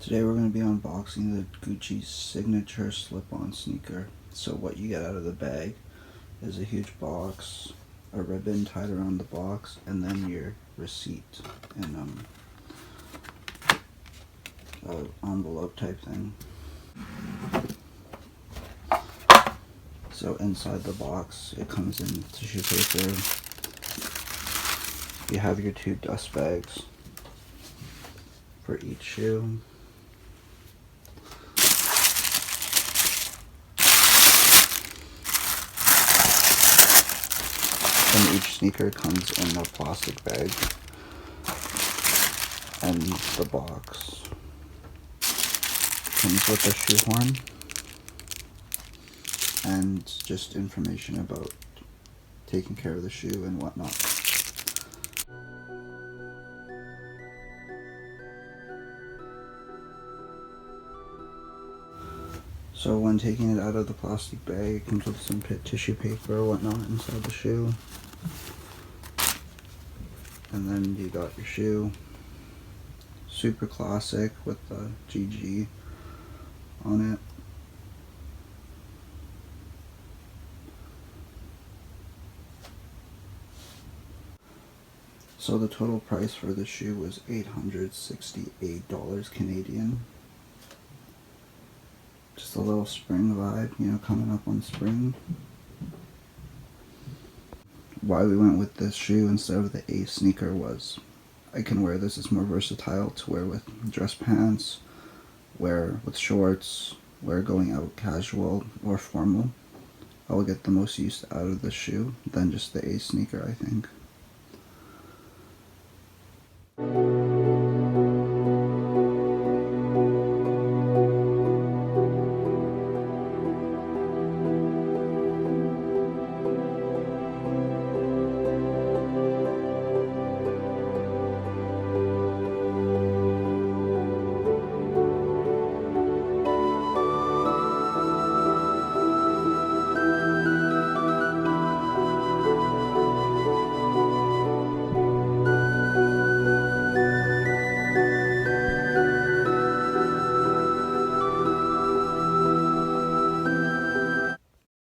Today we're going to be unboxing the Gucci Signature slip-on sneaker. So what you get out of the bag is a huge box, a ribbon tied around the box, and then your receipt and an envelope type thing. So inside the box it comes in tissue paper. You have your two dust bags for each shoe. And each sneaker comes in a plastic bag, and the box comes with a shoehorn and just information about taking care of the shoe and whatnot. So when taking it out of the plastic bag, it comes with some tissue paper or whatnot inside the shoe. And then you got your shoe, super classic with the GG on it. So the total price for the shoe was $868 Canadian. Just a little spring vibe, you know, coming up on spring. Why we went with this shoe instead of the Ace sneaker was I can wear this, it's more versatile to wear with dress pants, wear with shorts, wear going out casual or formal. I will get the most use out of this shoe than just the Ace sneaker, I think.